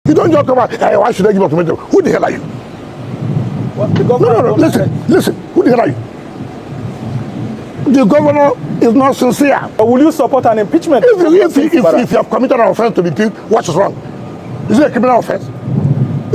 You don't just come out, hey, why should I give ultimatum? Who the hell are you? What, the governor No, listen, who the hell are you? The governor is not sincere. But will you support an impeachment? If you have committed an offense to be impeached, what is wrong? Is it a criminal offense?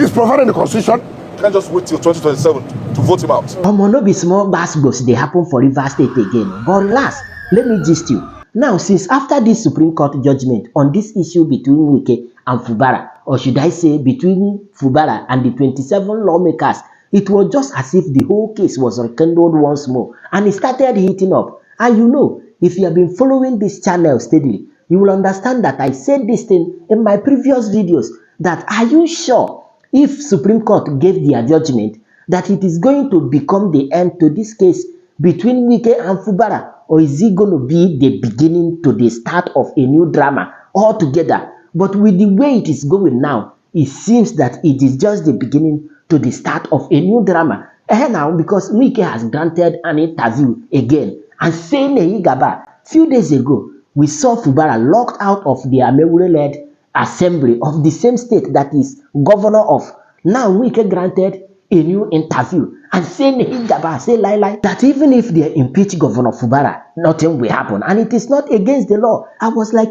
It's provided in the Constitution. You can't just wait till 2027 to vote him out. No be small gbas they happen for Rivers State again. But last, let me gist you. Now, since after this Supreme Court judgment on this issue between Wike and Fubara, or should I say between Fubara and the 27 lawmakers, it was just as if the whole case was rekindled once more and it started heating up. And you know, if you have been following this channel steadily, you will understand that I said this thing in my previous videos, that are you sure if Supreme Court gave their judgment that it is going to become the end to this case between Wike and Fubara, or is it going to be the beginning to the start of a new drama altogether? But with the way it is going now, it seems that it is just the beginning to the start of a new drama. Now, because Wike has granted an interview again and saying Gaba, few days ago, we saw Fubara locked out of the Amewure-led assembly of the same state that is governor of. Now Wike granted a new interview and saying Gaba, say lie, that even if they impeach Governor Fubara, nothing will happen. And it is not against the law. I was like,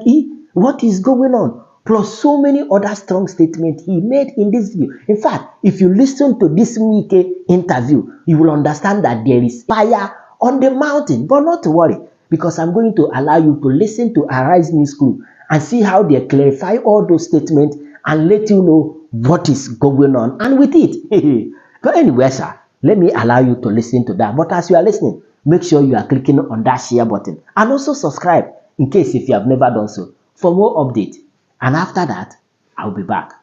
what is going on? Plus so many other strong statements he made in this video. In fact, if you listen to this Wike interview, you will understand that there is fire on the mountain. But not to worry, because I'm going to allow you to listen to Arise News Crew and see how they clarify all those statements and let you know what is going on and with it. But anyway, sir, let me allow you to listen to that. But as you are listening, make sure you are clicking on that share button and also subscribe in case if you have never done so for more updates. And after that, I'll be back.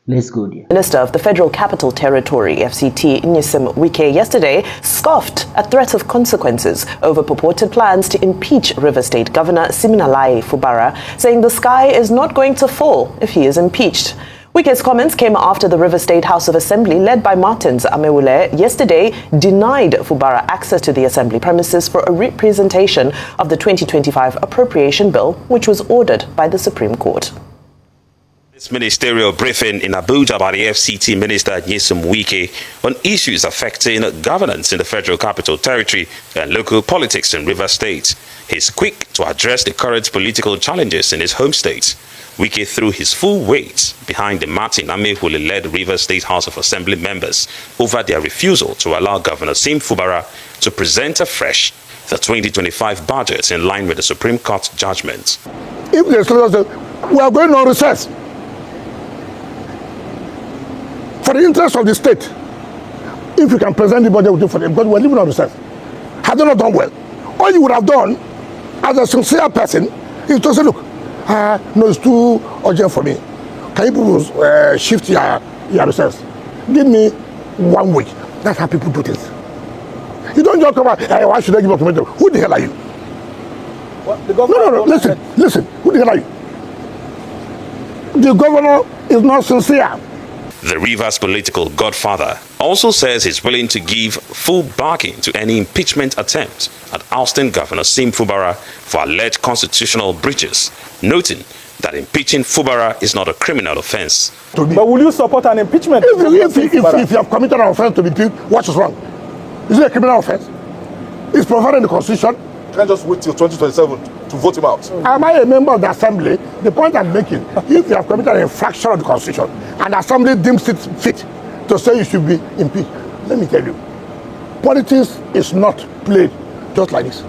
Let's go there. Minister of the Federal Capital Territory, FCT, Nyesom Wike, yesterday scoffed at threats of consequences over purported plans to impeach River State Governor Siminalayi Fubara, saying the sky is not going to fall if he is impeached. Wike's comments came after the River State House of Assembly, led by Martins Amewule, yesterday denied Fubara access to the Assembly premises for a representation of the 2025 appropriation bill, which was ordered by the Supreme Court. This ministerial briefing in Abuja by the FCT Minister Nyesom Wike on issues affecting governance in the Federal Capital Territory and local politics in Rivers State. He's quick to address the current political challenges in his home state. Wike threw his full weight behind the Martin Amewule-led Rivers State House of Assembly members over their refusal to allow Governor Sim Fubara to present afresh the 2025 budget in line with the Supreme Court judgment. If they say, we are going on recess for the interest of the state, if you can present the budget, we'll do for them, because we're living on recess. Had they not done well, all you would have done as a sincere person is to say, look, no, it's too urgent for me. Can you shift your recess? Give me 1 week. That's how people do things. You don't just come out, hey, why should I give ultimatum? Who the hell are you? What, the governor no, listen, who the hell are you? The governor is not sincere. The Rivers political godfather also says he's willing to give full backing to any impeachment attempt at ousting Governor Sim Fubara for alleged constitutional breaches, noting that impeaching Fubara is not a criminal offense. But will you support an impeachment? If you have committed an offense to be impeached, what is wrong? Is it a criminal offense? It's provided in the Constitution. You can't just wait till 2027 to vote him out. Am I a member of the Assembly? The point I'm making, if you have committed an infraction of the Constitution and the Assembly deems it fit to say you should be impeached, let me tell you, politics is not played just like this.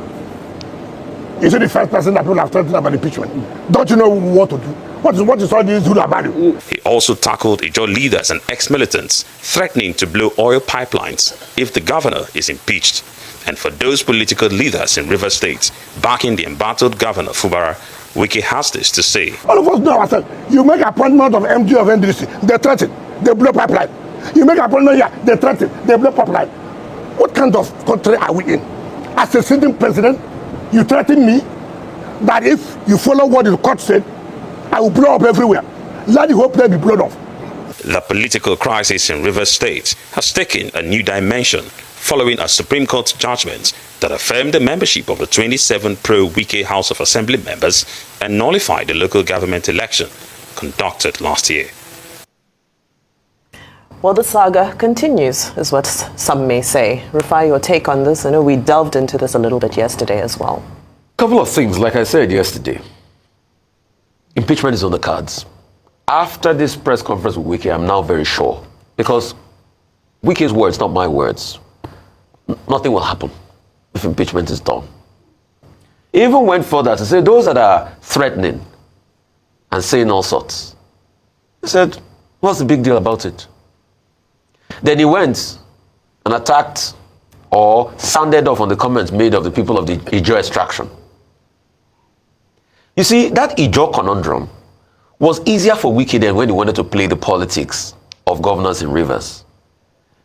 Is it the first person that people have threatened about impeachment? Don't you know what to do? What is all this do about you? He also tackled Ijaw leaders and ex-militants threatening to blow oil pipelines if the governor is impeached. And for those political leaders in Rivers State backing the embattled Governor Fubara, Wike has this to say. All of us know ourselves. You make appointment of MD of NDC, they threaten, they blow pipeline. You make appointment here, they threaten, they blow pipeline. What kind of country are we in? As a sitting president, you threaten me that if you follow what the court said, I will blow up everywhere. Let the whole place be blown off. The political crisis in Rivers State has taken a new dimension following a Supreme Court judgment that affirmed the membership of the 27 pro-Wike House of Assembly members and nullified the local government election conducted last year. Well, the saga continues, is what some may say. Rufai, your take on this? I know we delved into this a little bit yesterday as well. Couple of things, like I said yesterday. Impeachment is on the cards. After this press conference with Wike, I'm now very sure. Because Wike's words, not my words. Nothing will happen if impeachment is done. He even went further to say those that are threatening and saying all sorts. He said, what's the big deal about it? Then he went and attacked or sounded off on the comments made of the people of the Ijo extraction. You see, that Ijo conundrum was easier for Wike than when he wanted to play the politics of governance in Rivers.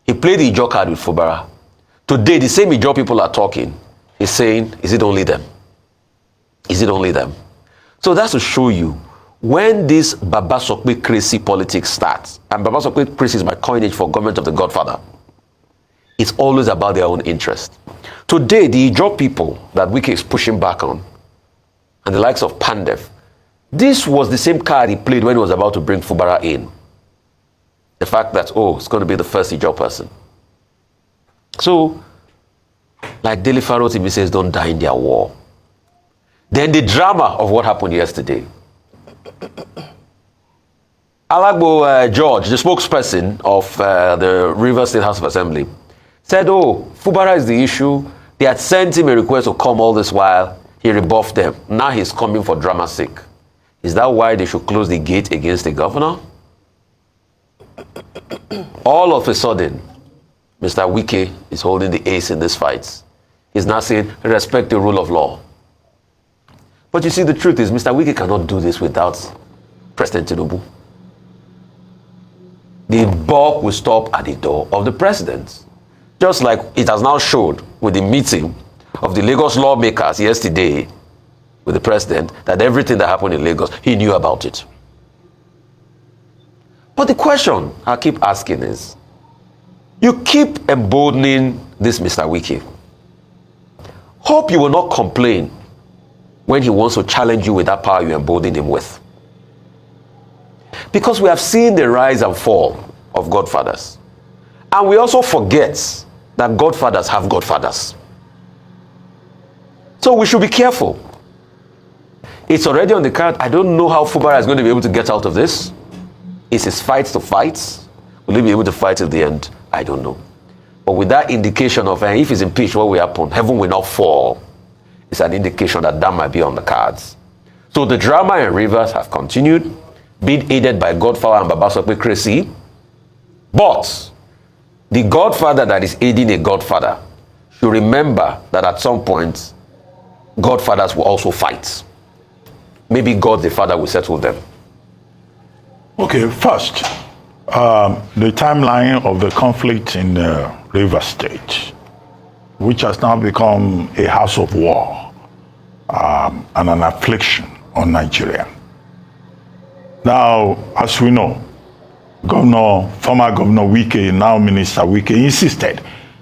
He played the Ijo card with Fubara. Today, the same Ijo people are talking. He's saying, is it only them? Is it only them? So that's to show you, when this Baba Sokwe crazy politics starts, and Baba Sokwe crazy is my coinage for government of the Godfather, it's always about their own interest. Today, the Ijo people that Wike is pushing back on, and the likes of Pandev, this was the same card he played when he was about to bring Fubara in. The fact that, oh, it's going to be the first Ijo person. So, like Dele Faro TV says, don't die in their war. Then the drama of what happened yesterday. Alagbo George, the spokesperson of the Rivers State House of Assembly, said, oh, Fubara is the issue. They had sent him a request to come all this while. He rebuffed them. Now he's coming for drama's sake. Is that why they should close the gate against the governor? All of a sudden, Mr. Wike is holding the ace in this fight. He's now saying, respect the rule of law. But you see, the truth is, Mr. Wike cannot do this without President Tinubu. The buck will stop at the door of the president. Just like it has now showed with the meeting of the Lagos lawmakers yesterday with the president, that everything that happened in Lagos, he knew about it. But the question I keep asking is, you keep emboldening this Mr. Wike. Hope you will not complain when he wants to challenge you with that power you embolden him with. Because we have seen the rise and fall of godfathers. And we also forget that godfathers have godfathers. So we should be careful. It's already on the card. I don't know how Fubara is going to be able to get out of this. It's his fight to fight. Will he be able to fight till the end? I don't know. But with that indication of if he's impeached, what will happen? Heaven will not fall. It's an indication that might be on the cards. So the drama in Rivers have continued, being aided by Godfather and Baba Sokwe crazy. But the Godfather that is aiding a Godfather should remember that at some point, Godfathers will also fight. Maybe God the Father will settle them. Okay, first, the timeline of the conflict in Rivers State, which has now become a house of war and an affliction on Nigeria. Now, as we know, former Governor Wike, now Minister Wike, insisted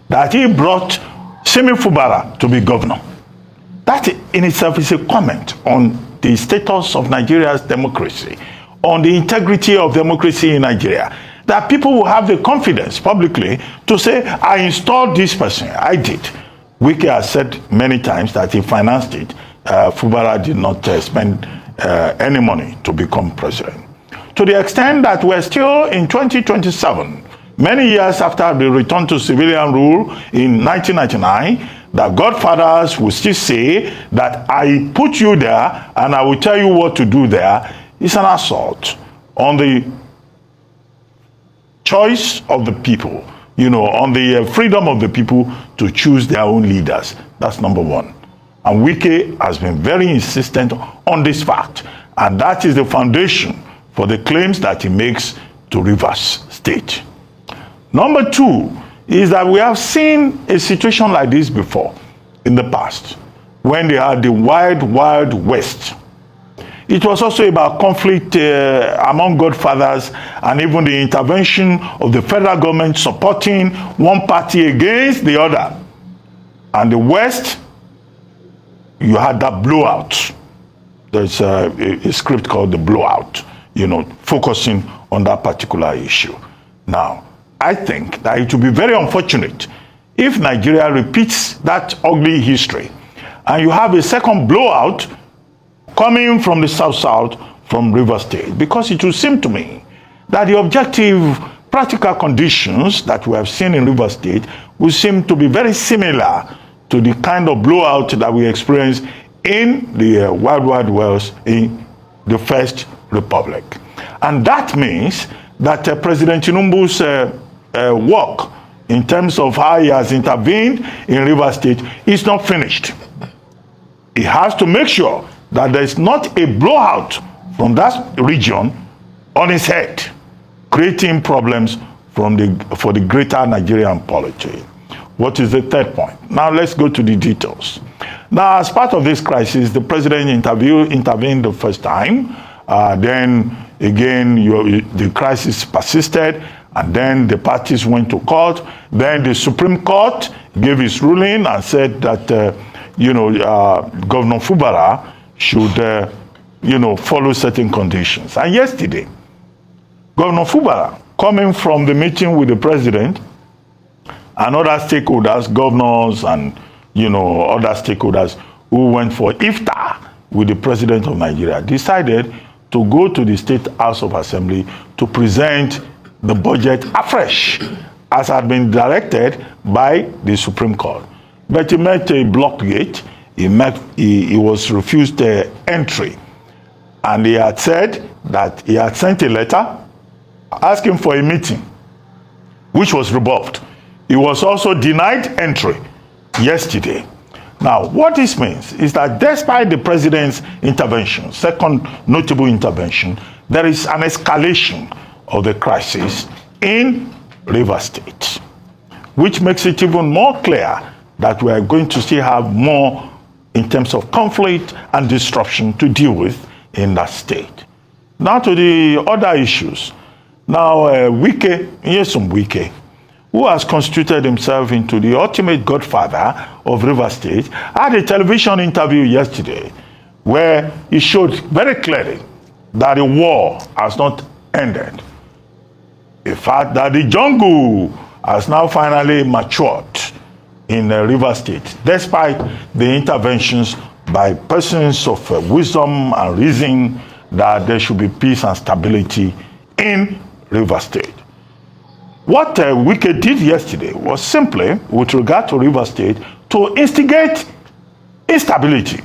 that he brought Simi Fubara to be governor. That in itself is a comment on the status of Nigeria's democracy, on the integrity of democracy in Nigeria, that people will have the confidence publicly to say, I installed this person, I did. Wike has said many times that he financed it. Fubara did not spend any money to become president. To the extent that we're still in 2027, many years after the return to civilian rule in 1999, the godfathers will still say that I put you there and I will tell you what to do there. It's an assault on the choice of the people, on the freedom of the people to choose their own leaders. That's number one. And Wike has been very insistent on this fact. And that is the foundation for the claims that he makes to Rivers State. Number two is that we have seen a situation like this before in the past, when they had the Wild Wild West. It was also about conflict among godfathers and even the intervention of the federal government supporting one party against the other. And the West, you had that blowout. There's a script called The Blowout, focusing on that particular issue. Now, I think that it would be very unfortunate if Nigeria repeats that ugly history and you have a second blowout coming from the South from Rivers State, because it would seem to me that the objective practical conditions that we have seen in Rivers State will seem to be very similar to the kind of blowout that we experienced in the Wild West in the First Republic. And that means that President Tinubu's work in terms of how he has intervened in Rivers State is not finished. He has to make sure that there is not a blowout from that region on his head, creating problems for the greater Nigerian polity. What is the third point? Now let's go to the details. Now, as part of this crisis, the president intervened the first time. Then again, the crisis persisted, and then the parties went to court. Then the Supreme Court gave its ruling and said that Governor Fubara should follow certain conditions. And yesterday, Governor Fubara, coming from the meeting with the president and other stakeholders, governors and other stakeholders who went for iftar with the president of Nigeria, decided to go to the State House of Assembly to present the budget afresh, as had been directed by the Supreme Court. But he met a blocked gate. He was refused entry. And he had said that he had sent a letter asking for a meeting, which was rebuffed. He was also denied entry yesterday. Now, what this means is that despite the president's intervention, second notable intervention, there is an escalation of the crisis in Rivers State, which makes it even more clear that we are going to still have more in terms of conflict and disruption to deal with in that state. Now to the other issues. Now, Nyesom Wike, who has constituted himself into the ultimate godfather of Rivers State, had a television interview yesterday where he showed very clearly that the war has not ended. The fact that the jungle has now finally matured in Rivers State, despite the interventions by persons of wisdom and reason that there should be peace and stability in Rivers State. What Wike did yesterday was simply, with regard to Rivers State, to instigate instability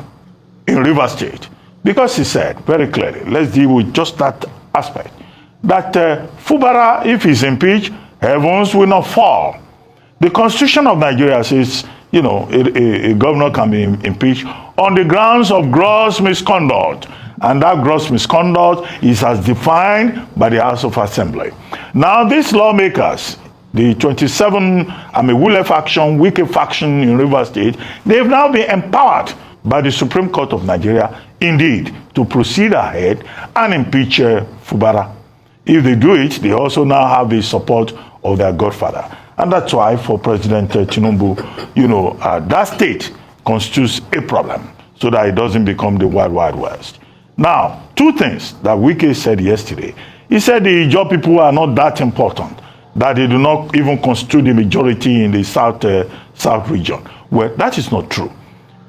in Rivers State. Because he said very clearly, let's deal with just that aspect, that Fubara, if he's impeached, heavens will not fall. The Constitution of Nigeria says, a governor can be impeached on the grounds of gross misconduct. And that gross misconduct is as defined by the House of Assembly. Now, these lawmakers, the 27 Wule faction, Wike faction in Rivers State, they've now been empowered by the Supreme Court of Nigeria, indeed, to proceed ahead and impeach Fubara. If they do it, they also now have the support of their godfather. And that's why for President Tinubu, that state constitutes a problem so that it doesn't become the Wild West. Now, two things that Wike said yesterday. He said the Ijaw people are not that important, that they do not even constitute the majority in the South region. Well, that is not true.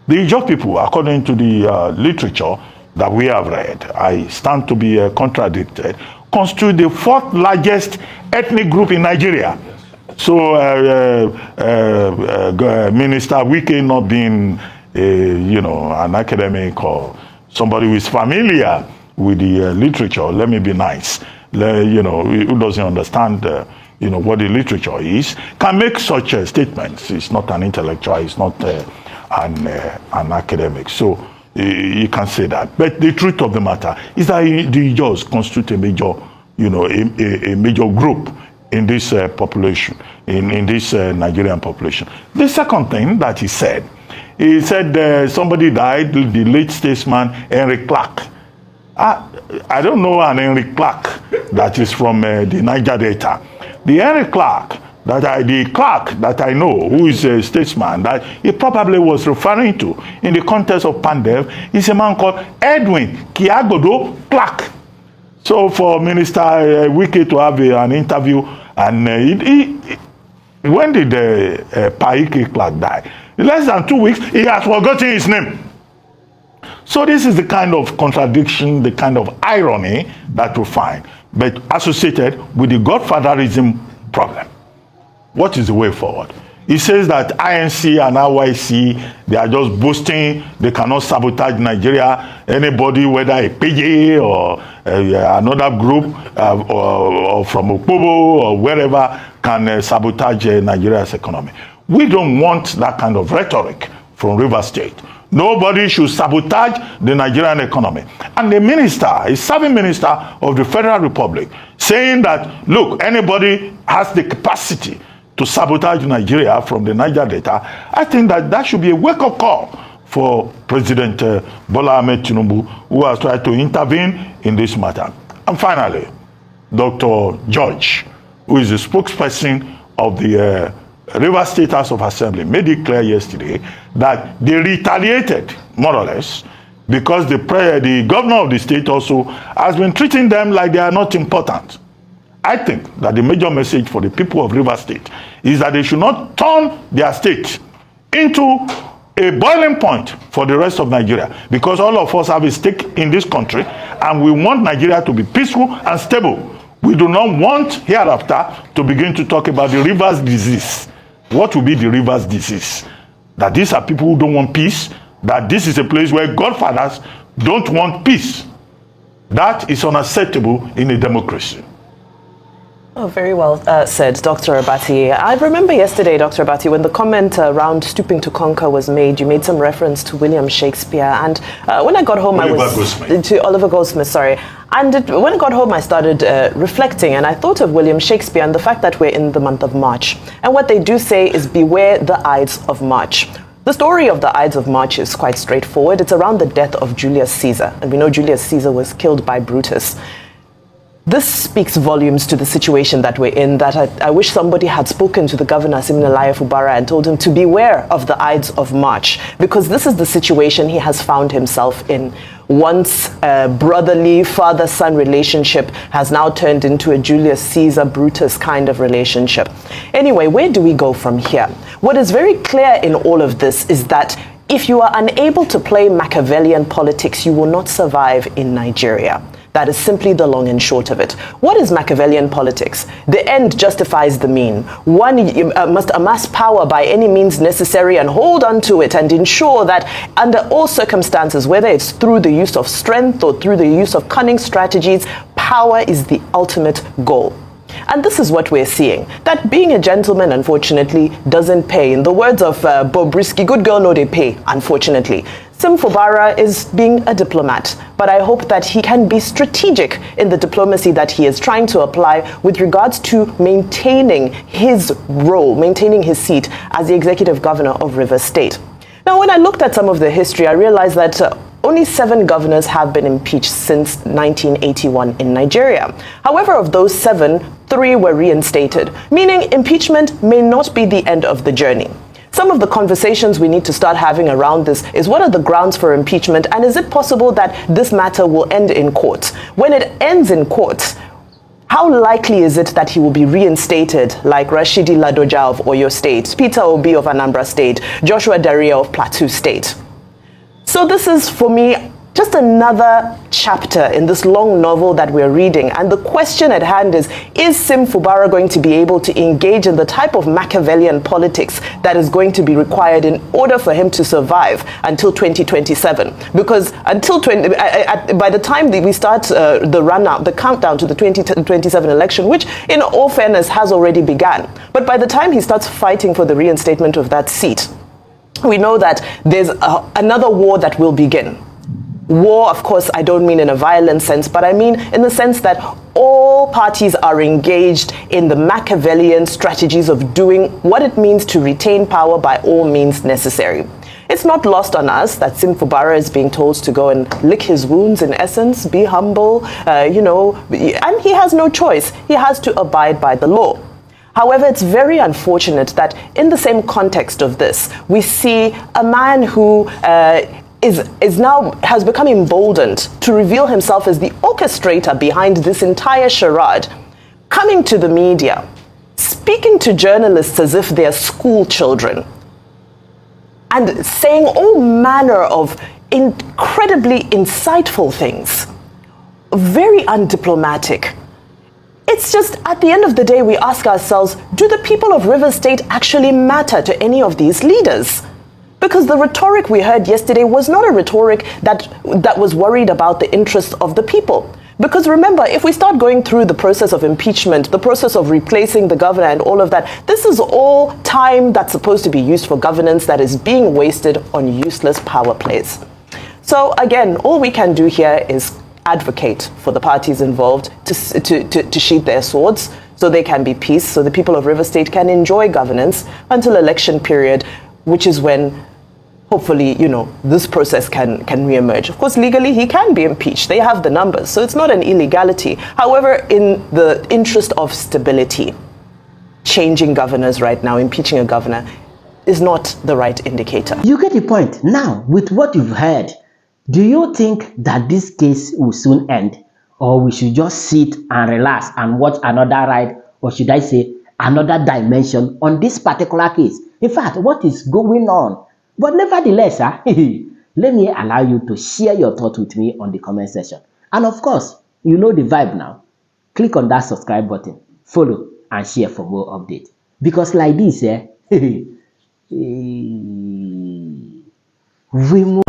The Ijaw people, according to the literature that we have read, I stand to be contradicted, constitute the fourth largest ethnic group in Nigeria. So, Minister Wike not being, an academic or somebody who is familiar with the literature, let me be nice, who doesn't understand, what the literature is, can make such statements. He's not an intellectual, he's not an academic. So, you can say that. But the truth of the matter is that the Ijaws constitute a major, a major group in this population, in this Nigerian population. The second thing that he said somebody died, the late statesman Henry Clark. I don't know an Henry Clark that is from the Niger Delta. The Henry Clark that I know, who is a statesman, that he probably was referring to in the context of Pandev, is a man called Edwin Kiagodo Clark. So for Minister Wike to have an interview, and when did Paike Clark die? In less than 2 weeks, he has forgotten his name. So this is the kind of contradiction, the kind of irony that we find, but associated with the godfatherism problem. What is the way forward? He says that INC and RYC, they are just boasting, they cannot sabotage Nigeria. Anybody, whether a PJ or another group or from Okpobo or wherever, can sabotage Nigeria's economy. We don't want that kind of rhetoric from Rivers State. Nobody should sabotage the Nigerian economy. And the minister, a serving minister of the Federal Republic, saying that, look, anybody has the capacity to sabotage Nigeria from the Niger Delta. I think that should be a wake-up call for President Bola Ahmed Tinubu, who has tried to intervene in this matter. And finally, Dr. George, who is the spokesperson of the Rivers State House of Assembly, made it clear yesterday that they retaliated, more or less, because the governor of the state also has been treating them like they are not important. I think that the major message for the people of Rivers State is that they should not turn their state into a boiling point for the rest of Nigeria, because all of us have a stake in this country and we want Nigeria to be peaceful and stable. We do not want hereafter to begin to talk about the rivers disease. What will be the rivers disease? That these are people who don't want peace, that this is a place where godfathers don't want peace. That is unacceptable in a democracy. Oh, very well said, Dr. Abati. I remember yesterday, Dr. Abati, when the comment around stooping to conquer was made, you made some reference to William Shakespeare. And when I got home, to Oliver Goldsmith, sorry. And when I got home, I started reflecting, and I thought of William Shakespeare and the fact that we're in the month of March. And what they do say is, beware the Ides of March. The story of the Ides of March is quite straightforward. It's around the death of Julius Caesar. And we know Julius Caesar was killed by Brutus. This speaks volumes to the situation that we're in, that I wish somebody had spoken to the governor, Siminalayi Fubara, and told him to beware of the Ides of March, because this is the situation he has found himself in. Once a brotherly father-son relationship has now turned into a Julius Caesar, Brutus kind of relationship. Anyway, where do we go from here? What is very clear in all of this is that if you are unable to play Machiavellian politics, you will not survive in Nigeria. That is simply the long and short of it. What is Machiavellian politics? The end justifies the mean. One must amass power by any means necessary and hold on to it and ensure that under all circumstances, whether it's through the use of strength or through the use of cunning strategies, power is the ultimate goal. And this is what we're seeing, that being a gentleman, unfortunately, doesn't pay. In the words of Bobrisky, good girl no they pay, unfortunately. Sim Fubara is being a diplomat, but I hope that he can be strategic in the diplomacy that he is trying to apply with regards to maintaining his role, maintaining his seat as the executive governor of Rivers State. Now, when I looked at some of the history, I realized that only 7 governors have been impeached since 1981 in Nigeria. However, of those 7, 3 were reinstated, meaning impeachment may not be the end of the journey. Some of the conversations we need to start having around this is, what are the grounds for impeachment, and is it possible that this matter will end in court? When it ends in court, how likely is it that he will be reinstated like Rashidi Ladoja of Oyo State, Peter Obi of Anambra State, Joshua Daria of Plateau State? So this is, for me, just another chapter in this long novel that we're reading. And the question at hand is Sim Fubara going to be able to engage in the type of Machiavellian politics that is going to be required in order for him to survive until 2027? Because until by the time we start the countdown to the 2027 election, which in all fairness has already begun, but by the time he starts fighting for the reinstatement of that seat, we know that there's another war that will begin. War, of course, I don't mean in a violent sense, but I mean in the sense that all parties are engaged in the Machiavellian strategies of doing what it means to retain power by all means necessary. It's not lost on us that Sim Fubara is being told to go and lick his wounds, in essence, be humble, and he has no choice. He has to abide by the law. However, it's very unfortunate that in the same context of this, we see a man who has become emboldened to reveal himself as the orchestrator behind this entire charade, coming to the media, speaking to journalists as if they're school children, and saying all manner of incredibly insightful things, very undiplomatic. It's just, at the end of the day, we ask ourselves, do the people of Rivers State actually matter to any of these leaders? Because the rhetoric we heard yesterday was not a rhetoric that was worried about the interests of the people. Because remember, if we start going through the process of impeachment, the process of replacing the governor and all of that, this is all time that's supposed to be used for governance that is being wasted on useless power plays. So again, all we can do here is advocate for the parties involved to sheath their swords so they can be peace, so the people of River State can enjoy governance until election period, which is when hopefully, this process can re-emerge. Of course, legally, he can be impeached. They have the numbers, so it's not an illegality. However, in the interest of stability, changing governors right now, impeaching a governor, is not the right indicator. You get the point. Now, with what you've heard, do you think that this case will soon end? Or we should just sit and relax and watch another ride, or should I say, another dimension on this particular case? In fact, what is going on? But nevertheless, let me allow you to share your thoughts with me on the comment section. And of course, you know the vibe now. Click on that subscribe button, follow, and share for more updates. Because like this, we move